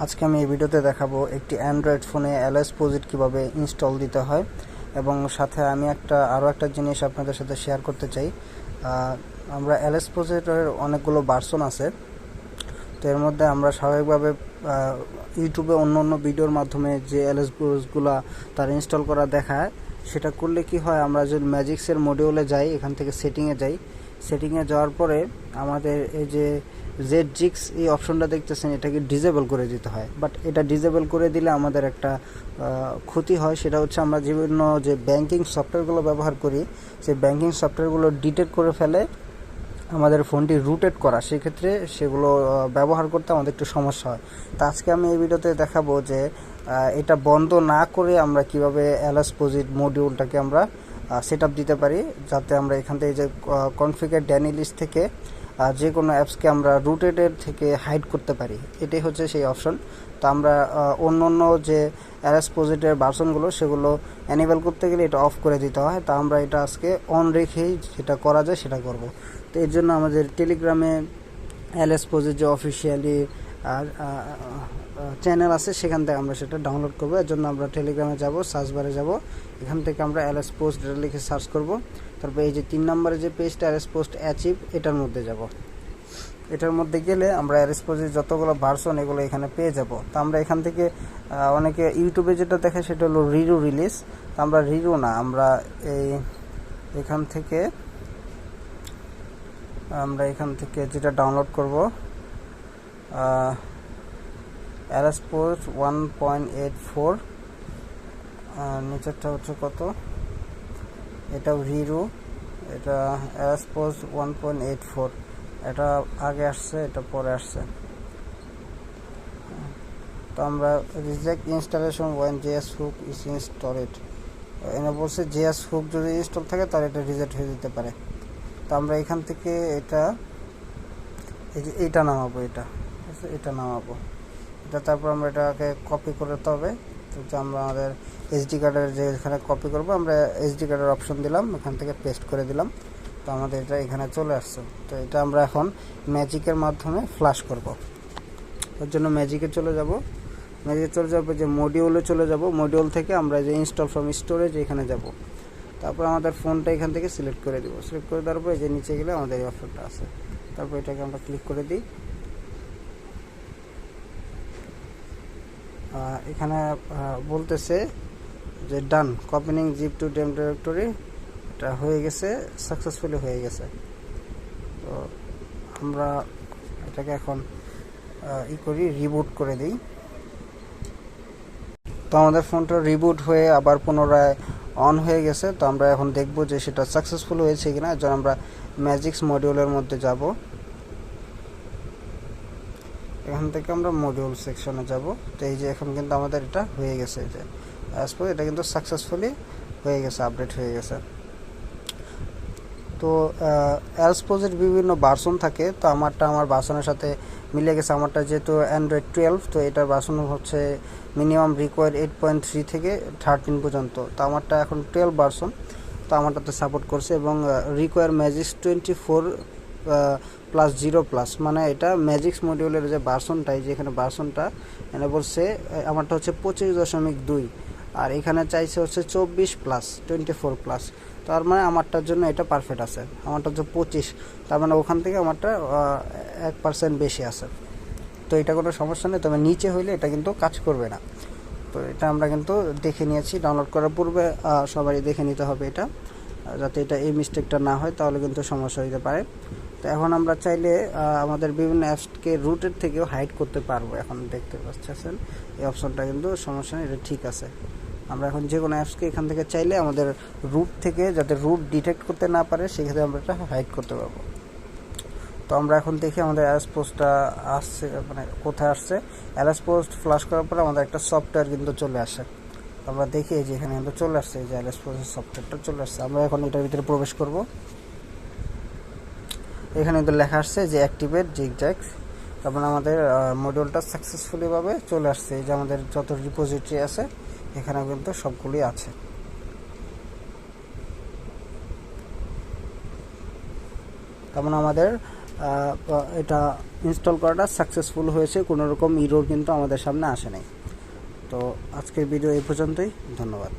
আজকে আমি এই ভিডিওতে দেখাবো একটি অ্যান্ড্রয়েড ফোনে LSposed কিভাবে ইনস্টল দিতে হয় এবং সাথে আমি আরও একটা জিনিস আপনাদের সাথে শেয়ার করতে চাই। আমরা LSposed এর অনেকগুলো ভার্সন আছে, তো এর মধ্যে আমরা স্বাভাবিকভাবে ইউটিউবে অন্য ভিডিওর মাধ্যমে যে LSposedগুলো তার ইনস্টল করা দেখায়, সেটা করলে কি হয়, আমরা যদি ম্যাজিক্সের মডিউলে যাই, এখান থেকে সেটিংয়ে যাওয়ার পরে আমাদের এই যে ZGIX এই অপশনটা দেখতেছেন, এটাকে ডিসেবল করে দিতে হয়। বাট এটা ডিসেবল করে দিলে আমাদের একটা ক্ষতি হয়, সেটা হচ্ছে আমরা বিভিন্ন যে ব্যাংকিং সফটওয়্যারগুলো ব্যবহার করি, সেই ব্যাংকিং সফটওয়্যারগুলো ডিটেক্ট করে ফেলে আমাদের ফোনটি রুটেড করা, সেক্ষেত্রে সেগুলো ব্যবহার করতে আমাদের একটু সমস্যা হয়। তো আজকে আমি এই ভিডিওতে দেখাবো যে এটা বন্ধ না করে আমরা কিভাবে LSposed মডিউলটাকে আমরা সেট আপ দিতে পারি, যাতে আমরা এখান থেকে যে কনফিগার ড্যানি লিস্ট থেকে যে কোনো অ্যাপসকে আমরা রুটেডের থেকে হাইড করতে পারি। এটাই হচ্ছে সেই অপশন। তো আমরা অন্য যে LSposed এর ভার্সনগুলো সেগুলো এনেবল করতে গেলে এটা অফ করে দিতে হয়। তা আমরা এটা আজকে অন রেখেই যেটা করা যায় সেটা করব। তো এর জন্য আমাদের টেলিগ্রামে LSposed যে অফিসিয়ালি চ্যানেল আছে, সেখান থেকে আমরা সেটা ডাউনলোড করব। এর জন্য আমরা টেলিগ্রামে যাব, সার্চ বারে যাব, এখান থেকে আমরা LSposed লিখে সার্চ করব। তারপর এই যে 3 নম্বরে যে পেজটা LSposed অ্যাচিভ, এটার মধ্যে যাব। এটার মধ্যে গেলে আমরা LSposed যতগুলো ভার্সন এগুলো এখানে পেয়ে যাব। তো আমরা এখান থেকে অনেকে ইউটিউবে যেটা দেখে সেটা হলো রিরু রিলিজ। তো আমরা রিরু না, আমরা এখান থেকে যেটা ডাউনলোড করব, LSposed 1.84, নিচেরটা হচ্ছে কত, এটা রিরু, এটা LSposed 1.84, এটা আগে আসছে, এটা পরে আসছে। তো আমরা reject installation when JS hook is installed, এনে বলছে JS হুক যদি ইনস্টল থাকে তাহলে এটা রিজেক্ট হয়ে যেতে পারে। তো আমরা এখান থেকে এটা নামাবো, এটা নামাবো, তারপর আমরা এটাকে কপি করতে হবে। তো আমরা আমাদের SD কার্ডের যে এখানে কপি করব, আমরা SD কার্ডের অপশন দিলাম, এখান থেকে পেস্ট করে দিলাম। তো আমাদের এটা এখানে চলে আসছে। তো এটা আমরা এখন ম্যাজিকের মাধ্যমে ফ্ল্যাশ করব। ওর জন্য ম্যাজিকে চলে যাব, যে মডিউলে চলে যাব। মডিউল থেকে আমরা যে ইনস্টল ফ্রম স্টোরেজ এখানে যাব। তারপর আমাদের ফোনটা এখান থেকে সিলেক্ট করে দিব। সিলেক্ট করে দেওয়ার পর যে নিচে গেলে আমাদের এই অপশনটা আছে, তারপর এটাকে আমরা ক্লিক করে দিই। এখানে বলতেছে যে done copying zip to the directory, এটা হয়ে গেছে, সাকসেসফুলি হয়ে গেছে। তো আমরা এটাকে এখন রিবুট করে দিই। তো আমাদের ফোনটা রিবুট হয়ে আবার পুনরায় অন হয়ে গেছে। তো আমরা এখন দেখব যে সেটা সাকসেসফুল হয়েছে কিনা। এর জন্য আমরা ম্যাজিক্স মডিউলের মধ্যে যাব, এখান থেকে আমরা মডিউল সেকশনে যাব। তো এই যে এখন কিন্তু আমাদের এটা হয়ে গেছে, এই যে এটা কিন্তু সাকসেসফুলি হয়ে গেছে, আপডেট হয়ে গেছে। তো LSposed বিভিন্ন ভার্সন থাকে, তো আমার ভার্সনের সাথে মিলে গেছে। আমারটা যেহেতু অ্যান্ড্রয়েড 12, তো এটার ভার্সন হচ্ছে মিনিমাম রিকোয়ার 8.3 থেকে 13 পর্যন্ত। তো আমারটা এখন 12 ভার্সন, তো আমারটাতে সাপোর্ট করছে এবং রিকোয়ার ম্যাজিক্স 24+0+, মানে এটা ম্যাজিক্স মডিউলের যে ভার্সনটা, এই যে এখানে ভার্সনটা এনে বলছে আমারটা হচ্ছে 25.2, আর এখানে চাইছে হচ্ছে 24+24+। তার মানে আমারটার জন্য এটা পারফেক্ট আছে। আমারটা হচ্ছে 25, তার মানে ওখান থেকে আমারটা 1% বেশি আছে। তো এটা কোনো সমস্যা নেই, তবে নিচে হইলে এটা কিন্তু কাজ করবে না। তো এটা আমরা কিন্তু দেখে নিয়েছি, ডাউনলোড করার পূর্বে সবারই দেখে নিতে হবে এটা, যাতে এটা এই মিস্টেকটা না হয়, তাহলে কিন্তু সমস্যা হতে পারে। তো এখন আমরা চাইলে আমাদের বিভিন্ন অ্যাপসকে রুটের থেকেও হাইড করতে পারবো। এখন দেখতে পাচ্ছেন এই অপশনটা কিন্তু সমস্যা নেই, এটা ঠিক আছে। আমরা এখন যে কোনো অ্যাপসকে এখান থেকে চাইলে আমাদের রুট থেকে, যাতে রুট ডিটেক্ট করতে না পারে, সেক্ষেত্রে আমরা এটা হাইড করতে পারবো। তো আমরা এখন দেখি আমাদের LSposedটা আসছে, মানে কোথায় আসছে। LSposed ফ্লাশ করার পরে আমাদের একটা সফটওয়্যার কিন্তু চলে আসে। আমরা দেখি এই যে এখানে কিন্তু চলে আসছে, এই যে LSposed সফটওয়্যারটা চলে আসছে। আমরা এখন এটার ভিতরে প্রবেশ করব। এখানে কিন্তু লেখা আসছে যে অ্যাক্টিভেট জিগজ্যাগস। তারপরে আমাদের মডিউলটা সাকসেসফুলি ভাবে চলে আসছে। এই যে আমাদের যত রিপোজিটরি আছে এখানে কিন্তু সবগুলোই আছে। তার মানে আমাদের এটা ইনস্টল করাটা সাকসেসফুল হয়েছে, কোনো রকম ইরর কিন্তু আমাদের সামনে আসে নাই। তো আজকের ভিডিও এই পর্যন্তই, ধন্যবাদ।